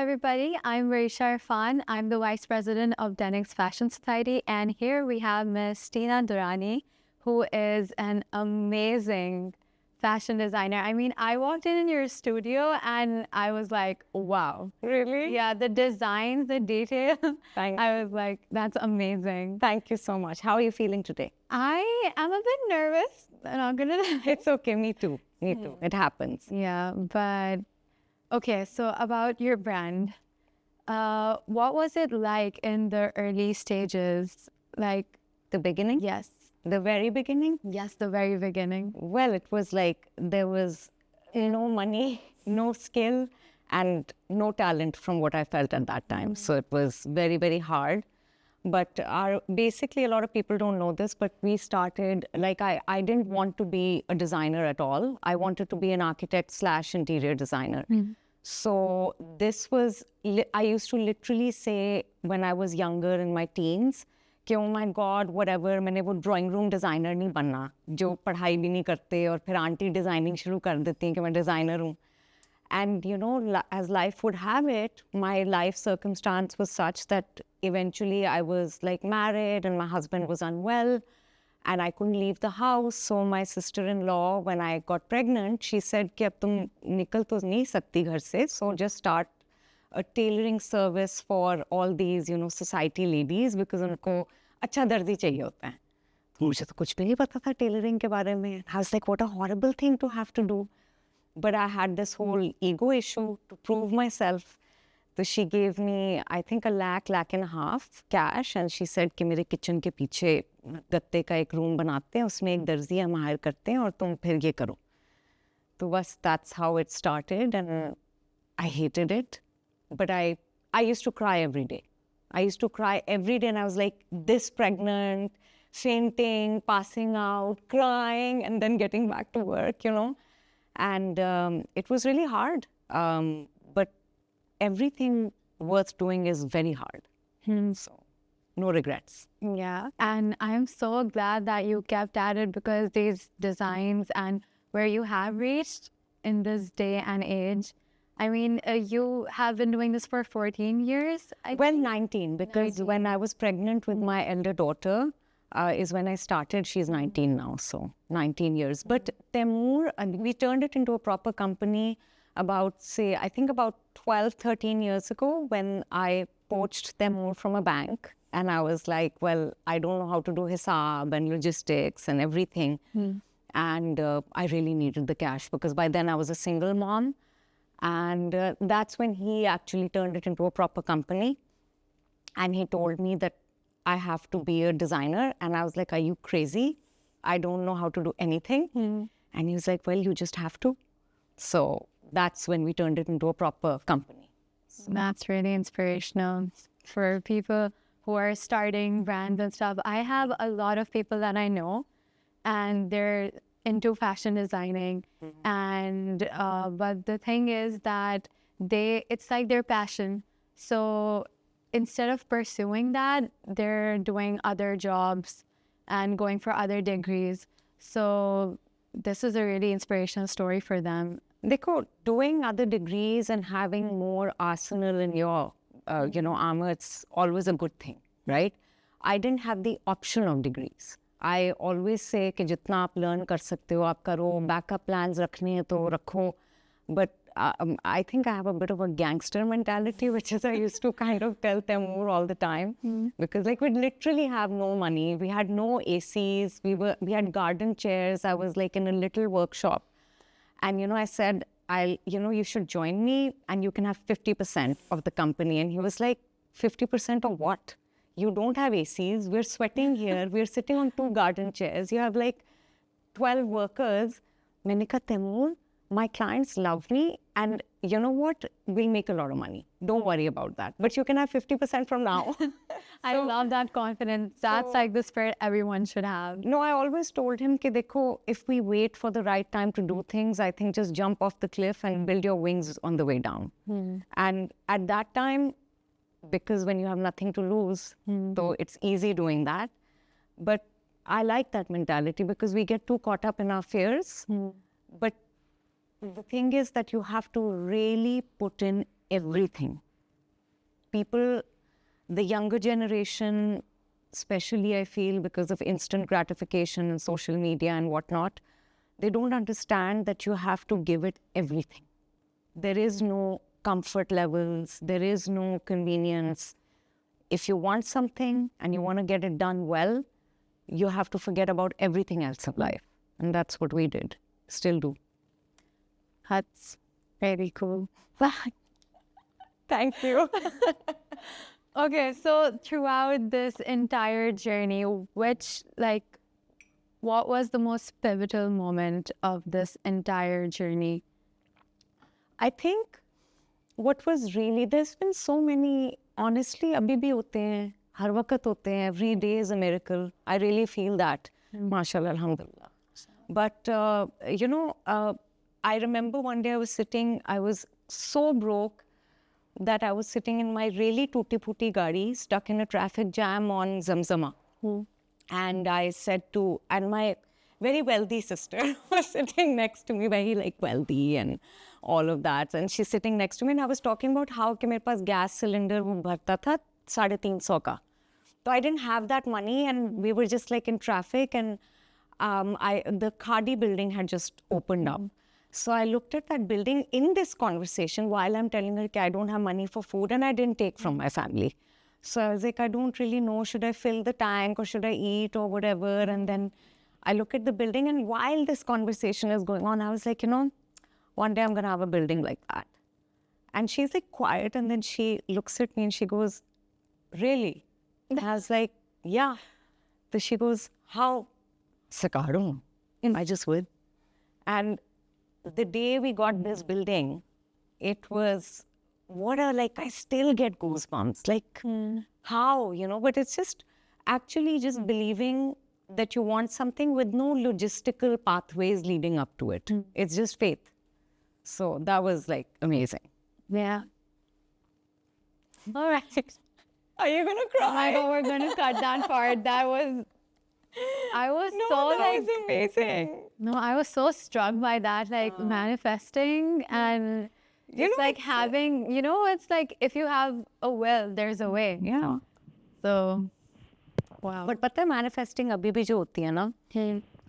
everybody. I'm Raisha Irfan. I'm the Vice President of Denix Fashion Society. And here we have Miss Tina Durrani, who is an amazing fashion designer. I mean, I walked in your studio and I was like, wow. Really? Yeah, the designs, the detail. I was like, that's amazing. Thank you so much. How are you feeling today? I am a bit nervous. I'm not gonna lie. It's okay. Me too. Me too. It happens. Yeah, but okay, so about your brand, what was it like in the early stages? Like, The beginning? yes, The very beginning? yes, the very beginning. Well, it was like there was no money, no skill, and no talent from what I felt at that time. So it was very, very hard. But basically, a lot of people don't know this, but we started, like I didn't want to be a designer at all. I wanted to be an architect / interior designer. So this was, I used to literally say when I was younger in my teens, कि oh my God, whatever, मैंने वो drawing room designer नहीं बनना, जो पढ़ाई भी नहीं करते और फिर आंटी designing शुरू कर देती हैं कि मैं designer हूँ. And you know, as life would have it, my life circumstance was such that eventually I was like married and my husband was unwell and I couldn't leave the house. So my sister-in-law, when I got pregnant, she said कि अब तुम निकल तो नहीं सकती घर से, so just start a tailoring service for all these, you know, society ladies because उनको अच्छा दर्जी चाहिए होता है. तो मुझे तो कुछ भी नहीं पता था tailoring के बारे में. I was like, what a horrible thing to have to do. But I had this whole ego issue to prove myself. So she gave me, I think, $1.5 lakh cash, and she said कि मेरे kitchen के पीछे गत्ते का एक room बनाते हैं, उसमें एक दर्जी हम hire करते हैं और तुम फिर ये करो. तो बस that's how it started, and I hated it. But I used to cry every day. I used to cry every day, and I was like this pregnant, fainting, passing out, crying, and then getting back to work, you know. And it was really hard. But everything worth doing is very hard. So no regrets. Yeah, and I'm so glad that you kept at it because these designs and where you have reached in this day and age, I mean, you have been doing this for 14 years? Well, 19, because 19. when I was pregnant with my elder daughter is when I started. She's 19 now, so 19 years. But Temur, we turned it into a proper company about, say, I think about 12, 13 years ago when I poached Temur from a bank. And I was like, well, I don't know how to do hisab and logistics and everything. And I really needed the cash because by then I was a single mom. And that's when he actually turned it into a proper company. And he told me that I have to be a designer. And I was like, are you crazy? I don't know how to do anything. And he was like, well, you just have to. So that's when we turned it into a proper company. That's really inspirational for people who are starting brands and stuff. I have a lot of people that I know, and they're into fashion designing. And but the thing is that it's like their passion. So instead of pursuing that, they're doing other jobs and going for other degrees. So this is a really inspirational story for them. Dekho, doing other degrees and having more arsenal in your, armor, it's always a good thing, right? I didn't have the option of degrees. I always say कि जितना आप learn कर सकते हो आप करो, backup plans रखने हैं तो रखो. But I think I have a bit of a gangster mentality, which is I used to kind of tell Temur all the time. Because like we'd literally have no money. We had no ACs. We had garden chairs. I was like in a little workshop. And, you know, I said, you should join me and you can have 50% of the company. And he was like, 50% of what? You don't have ACs. We're sweating here. We're sitting on 2 garden chairs. You have like 12 workers. मैंने कहा, Temur, my clients love me. And you know what? We'll make a lot of money. Don't worry about that. But you can have 50% from now. I love that confidence. That's like the spirit everyone should have. No, I always told him, कि देखो, if we wait for the right time to do things, I think just jump off the cliff and build your wings on the way down. And at that time, because when you have nothing to lose, so it's easy doing that. But I like that mentality because we get too caught up in our fears. But the thing is that you have to really put in everything. people, the younger generation, especially I feel because of instant gratification and social media and whatnot, they don't understand that you have to give it everything. There is no comfort levels, there is no convenience. If you want something and you want to get it done well, you have to forget about everything else in life. And that's what we did, still do. That's very cool. Thank you. Okay, so throughout this entire journey, what was the most pivotal moment of this entire journey? I think what was really, there's been so many, honestly, abhi bhi hote hain, har waqt hote hain, every day is a miracle. I really feel that. MashaAllah, alhamdulillah. But, I remember one day I was so broke that I was sitting in my really tutti-putti gadi, stuck in a traffic jam on Zamzama. And I said and my very wealthy sister was sitting next to me, very wealthy and all of that. And she's sitting next to me and I was talking about how कि मेरे पास gas cylinder वो भरता था 350 का. So I didn't have that money and we were just in traffic and the Khadi building had just opened up. So I looked at that building in this conversation while I'm telling her I don't have money for food and I didn't take from my family. So I was like, I don't really know, should I fill the tank or should I eat or whatever? And then I look at the building and while this conversation is going on, I was like, one day I'm going to have a building like that. And she's quiet and then she looks at me and she goes, really? And I was like, yeah. So she goes, how? I don't know. I just would. And the day we got this building, it was, I still get goosebumps. How, but it's just actually just believing that you want something with no logistical pathways leading up to it. It's just faith. So that was amazing. Yeah. All right. Are you going to cry? Oh my God, we're going to cut that part. I was amazing. No, I was so struck by that, manifesting and it's having, it's if you have a will, there's a way. Yeah. So, wow. But pata hai, manifesting abhi bhi jo hoti hai na,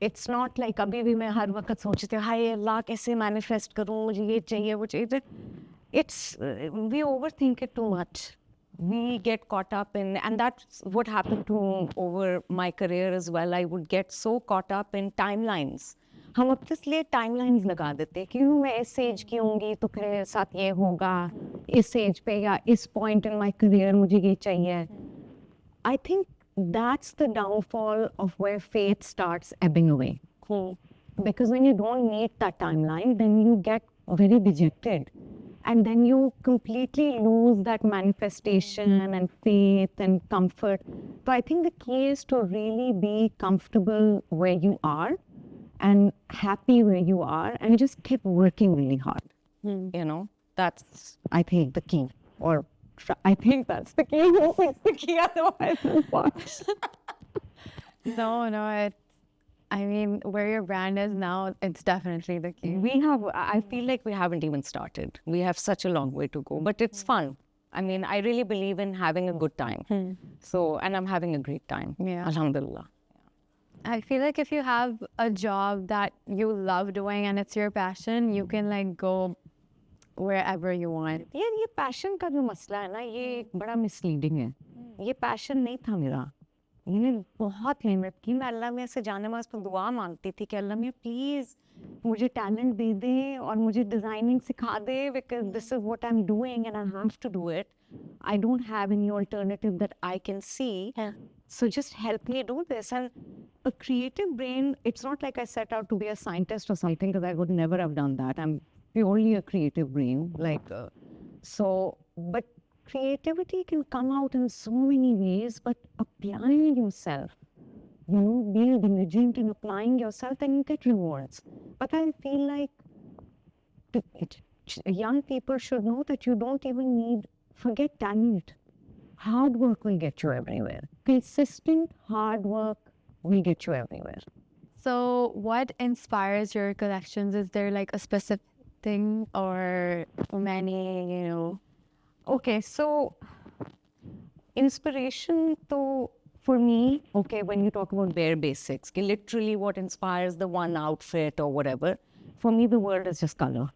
it's not abhi bhi main har waqt sochti hu, hi Allah, kaise manifest karu, mujhe ye chahiye, wo chahiye. It's, we overthink it too much. We get caught up in, and that's what happened to over my career as well. I would get so caught up in timelines. हम अपने लिए timelines लगा देते कि मैं इस as की होंगी तो फिर मेरे साथ ये होगा, इस एज पे या इस point in my career मुझे ये चाहिए. I think that's the downfall of where faith starts ebbing away. Because when you don't meet that timeline, then you get very dejected. And then you completely lose that manifestation and faith and comfort. So I think the key is to really be comfortable where you are and happy where you are and just keep working really hard. That's, I think, the key. Or I think that's the key. No, it's the key otherwise. No, I mean, where your brand is now, it's definitely the key. I feel like we haven't even started. We have such a long way to go, but it's fun. I mean, I really believe in having a good time. So, and I'm having a great time. Yeah. Alhamdulillah. I feel like if you have a job that you love doing and it's your passion, you can go wherever you want. Yeah, ये passion का जो मसला है ना, ये बड़ा misleading है. ये passion नहीं था मेरा. मैंने बहुत मेहनत की. मैं अल्लाह में ऐसे जाने वास्ते दुआ मांगती थी कि अल्लाह में प्लीज़ मुझे टैलेंट दे दे और मुझे डिज़ाइनिंग सिखा दे, because this is what I'm doing and I have to do it. I don't have any alternative that I can see. So just help me do this. And a creative brain, it's not like I set out to be a scientist or something, because I would never have done that. I'm purely a creative brain. But creativity can come out in so many ways, but applying yourself, being diligent in applying yourself, then you get rewards. But I feel like young people should know that you don't even need, forget talent. Hard work will get you everywhere. Consistent hard work will get you everywhere. So what inspires your collections? Is there a specific thing or many, Okay, so Inspiration, though, for me, okay, when you talk about bare basics, literally what inspires the one outfit or whatever, for me, the world is just color.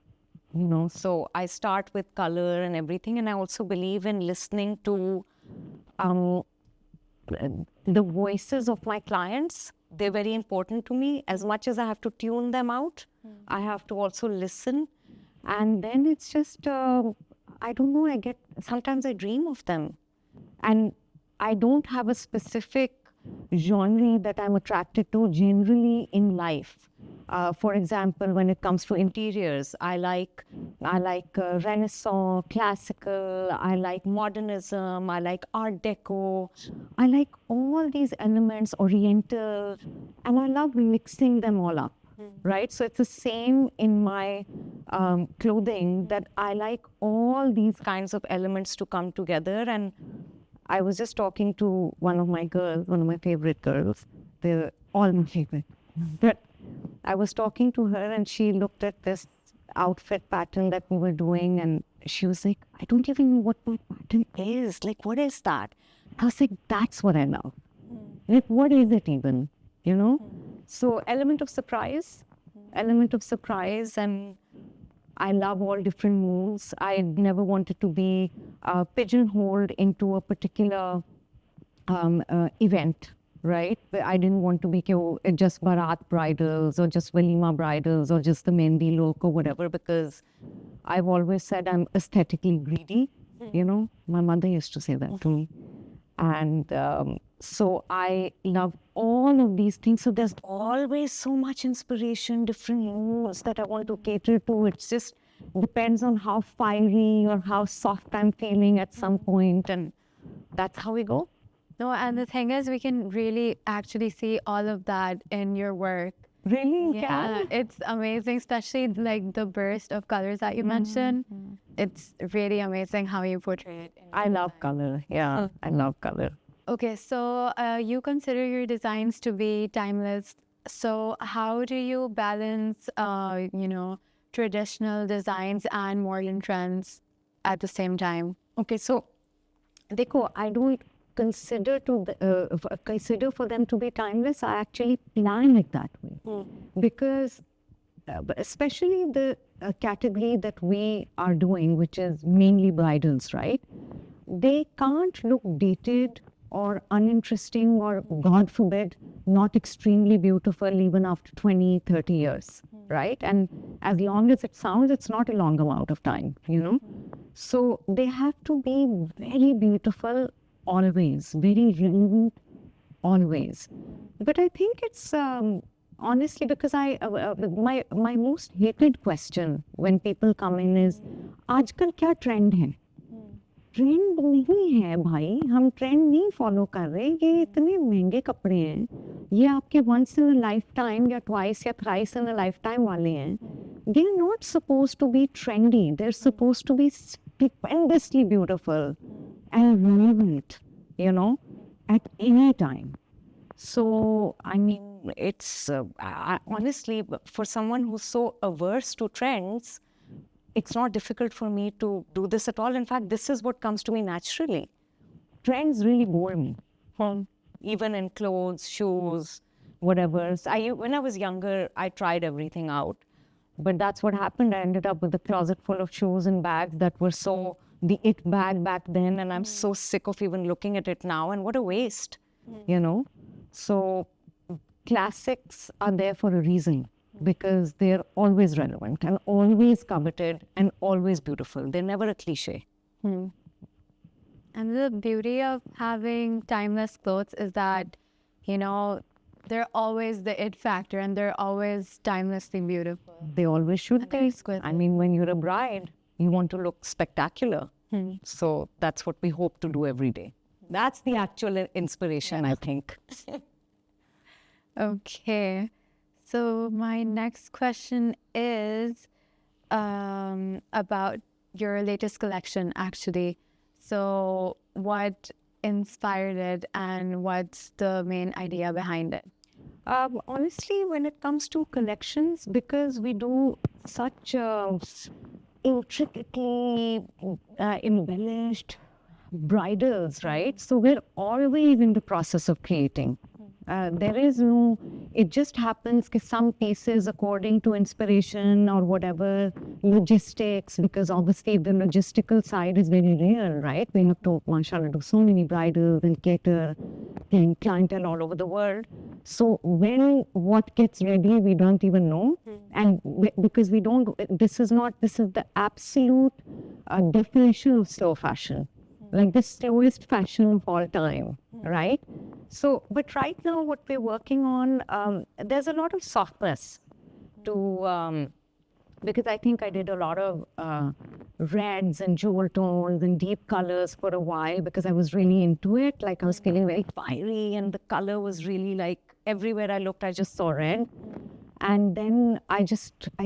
So I start with color and everything, and I also believe in listening to um, the voices of my clients. They're very important to me. As much as I have to tune them out, I have to also listen. And then it's just, I don't know, sometimes I dream of them. And I don't have a specific genre that I'm attracted to generally in life. For example, when it comes to interiors, I like Renaissance, classical, I like modernism, I like Art Deco. I like all these elements, Oriental, and I love mixing them all up. Right? So it's the same in my clothing, that I like all these kinds of elements to come together. And I was just talking to one of my favorite girls. They're all my favorite. But I was talking to her, and she looked at this outfit pattern that we were doing, and she was like, I don't even know what that pattern is. Like, what is that? I was like, that's what I love. Like, what is it even? So element of surprise, and I love all different moods. I never wanted to be pigeonholed into a particular event, right? I didn't want to be just Bharat bridals or just Walima bridals or just the Mehndi look or whatever, because I've always said I'm aesthetically greedy. My mother used to say that to me. And so I love all of these things. So there's always so much inspiration, different moods that I want to cater to. It just depends on how fiery or how soft I'm feeling at some point, and that's how we go. No, and the thing is, we can really actually see all of that in your work. Really? Yeah, it's amazing, especially like the burst of colors that you mentioned. It's really amazing how you portray it. I love color. Yeah, I love color. Okay, so you consider your designs to be timeless. So how do you balance, traditional designs and modern trends at the same time? Okay, so Dekho, I don't consider for them to be timeless. I actually plan it that way, because especially the category that we are doing, which is mainly bridals, right? They can't look dated or uninteresting or, God forbid, not extremely beautiful even after 20, 30 years, right? And as long as it sounds, it's not a long amount of time, So they have to be very beautiful always, very relevant always. But I think it's honestly, because my most hated question when people come in is, आजकल क्या trend है? Trend नहीं है भाई, हम trend नहीं follow कर रहे. ये इतने महंगे कपड़े हैं, ये आपके once in a lifetime या twice या thrice in a lifetime वाले हैं. They're not supposed to be trendy. They're supposed to be stupendously beautiful and relevant, at any time. So, I mean, it's honestly, for someone who's so averse to trends, it's not difficult for me to do this at all. In fact, this is what comes to me naturally. Trends really bore me. Even in clothes, shoes, whatever. So when I was younger, I tried everything out. But that's what happened. I ended up with a closet full of shoes and bags that were so the it bag back then. And I'm so sick of even looking at it now. And what a waste, So classics are there for a reason, because they're always relevant and always coveted and always beautiful. They're never a cliche. And the beauty of having timeless clothes is that, they're always the it factor and they're always timelessly beautiful. They always should be. I mean, when you're a bride, you want to look spectacular. So that's what we hope to do every day. That's the actual inspiration, I think. Okay. So my next question is about your latest collection, actually. So what inspired it and what's the main idea behind it? Honestly, when it comes to collections, because we do such intricately embellished, bridals, right? So we're always in the process of creating. There is no, it just happens that some pieces, according to inspiration or whatever, logistics, because obviously the logistical side is very real, right? We have to, mashallah, do so many bridals and cater and clientele all over the world. So when what gets ready, we don't even know. And because we don't, this is the absolute definition of slow fashion. Like the slowest fashion of all time, right? So, but right now what we're working on, there's a lot of softness to, because I think I did a lot of reds and jewel tones and deep colors for a while because I was really into it. Like I was feeling very fiery and the color was really like everywhere I looked, I just saw red. And then I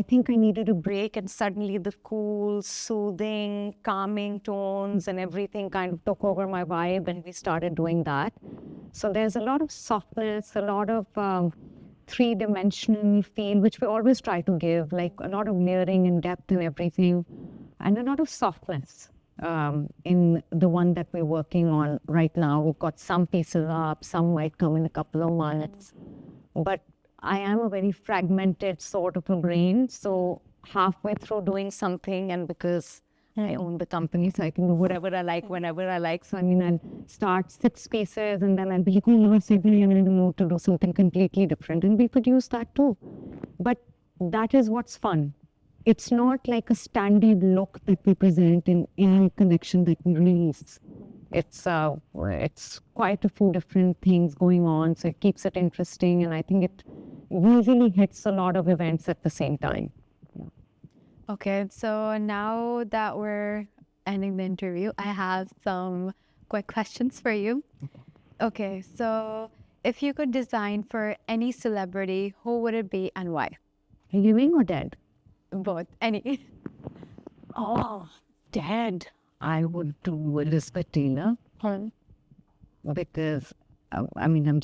think I needed a break, and suddenly the cool, soothing, calming tones and everything kind of took over my vibe, and we started doing that. So there's a lot of softness, a lot of three-dimensional feel, which we always try to give, like a lot of layering and depth and everything, and a lot of softness in the one that we're working on right now. We've got some pieces up, some might come in a couple of months, but I am a very fragmented sort of a brain. So halfway through doing something, and because I own the company, so I can do whatever I like, whenever I like. So I mean, I'll start 6 pieces and then I'll be like, oh, no, suddenly I'm in the mood to do something completely different. And we produce that too. But that is what's fun. It's not like a standard look that we present in any collection that we release. It's quite a few different things going on, so it keeps it interesting, and I think it usually hits a lot of events at the same time. Yeah. Okay, so now that we're ending the interview, I have some quick questions for you. Okay, so if you could design for any celebrity, who would it be and why? Living or dead? Both, any. Oh, dead. I would do Elizabeth Taylor because I mean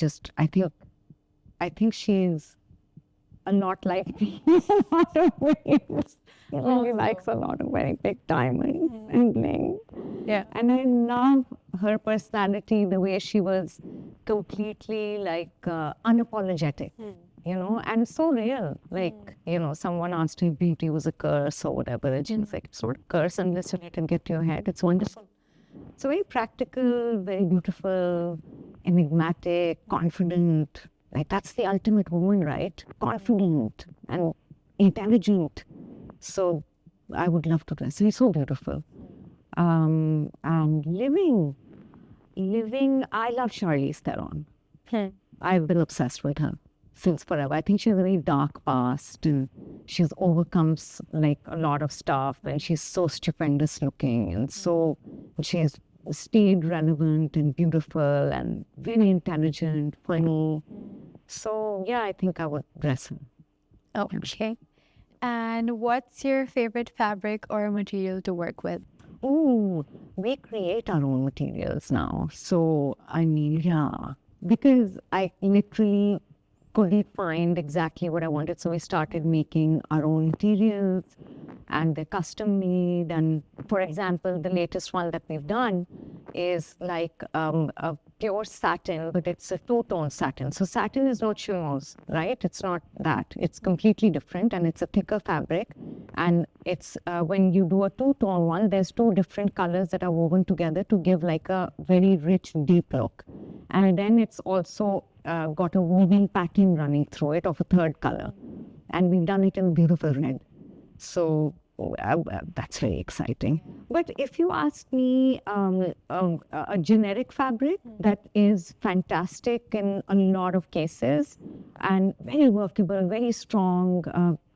I think she's a lot like me in a lot of ways. She really likes a lot of very big diamonds and bling. Yeah. And I love her personality, the way she was completely like unapologetic. You know, and so real. Like, you know, someone asked her if beauty was a curse or whatever. And she was like, it's not a curse unless you let it get to your head. It's wonderful. So very practical, very beautiful, enigmatic, confident. Like that's the ultimate woman, right? Confident and intelligent. So I would love to dress. She's so beautiful. And living, I love Charlize Theron. I've been obsessed with her since forever. I think she has a very dark past and she's overcome like a lot of stuff, and she's so stupendous looking, and so she's stayed relevant and beautiful and very intelligent, funny. So yeah, I think I would dress her. Okay. And what's your favorite fabric or material to work with? Oh, we create our own materials now. So I mean, yeah, because I literally couldn't find exactly what I wanted. So we started making our own materials, and they're custom made. And for example, the latest one that we've done is like a pure satin, but it's a two-tone satin. So satin is not chimose, right? It's not that. It's completely different, and it's a thicker fabric. And it's when you do a two-tone one, there's 2 different colors that are woven together to give like a very rich, deep look. And then it's also got a woven pattern running through it of a 3rd color. And we've done it in beautiful red. So that's very exciting. But if you ask me a generic fabric that is fantastic in a lot of cases and very workable, very strong,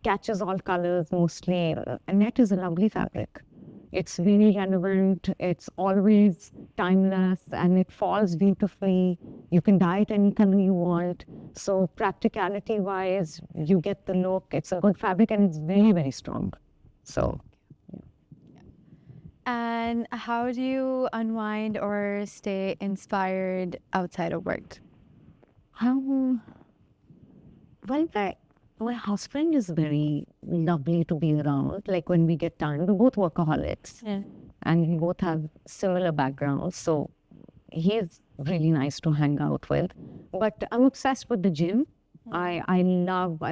catches all colors mostly, net is a lovely fabric. It's very relevant, it's always timeless, and it falls beautifully. You can dye it any color you want. So practicality-wise, you get the look. It's a good fabric, and it's very, very strong. So, yeah. And how do you unwind or stay inspired outside of work? Well, my husband is very lovely to be around. Like when we get time, we're both workaholics. Yeah. and we both have similar backgrounds. So he's really nice to hang out with. But I'm obsessed with the gym. I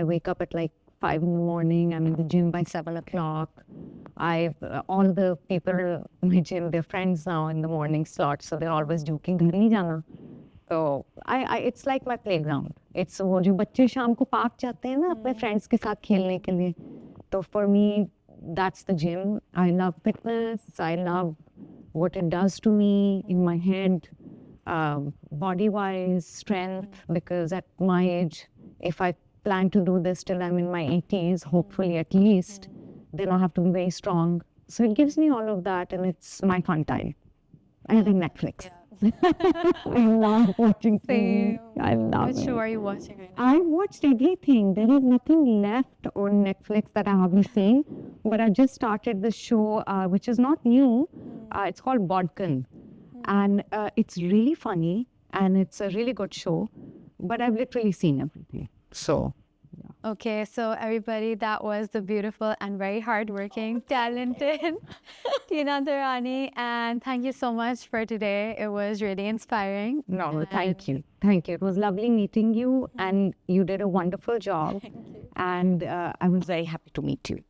wake up at like 5 in the morning. I'm in the gym by 7 o'clock. All the people in my gym, they're friends now in the morning slot, so they're always joking, घर नहीं जाना. So it's like my playground. It's वो जो बच्चे शाम को park जाते हैं ना अपने friends के साथ खेलने के लिए. So for me, that's the gym. I love fitness. I love what it does to me in my head, body-wise, strength, because at my age, if I plan to do this till I'm in my 80s, hopefully at least, then I'll have to be very strong. So it gives me all of that, and it's my fun time. I think Netflix. I love watching TV. I love What it. show are you watching right now? I watched everything. There is nothing left on Netflix that I haven't seen. But I just started the show, which is not new. It's called Bodkin. And it's really funny. And it's a really good show. But I've literally seen everything. So, Okay, so everybody, that was the beautiful and very hardworking, talented Tina Durrani. And thank you so much for today. It was really inspiring. no, thank you. Thank you. It was lovely meeting you. And you did a wonderful job. And I was very happy to meet you.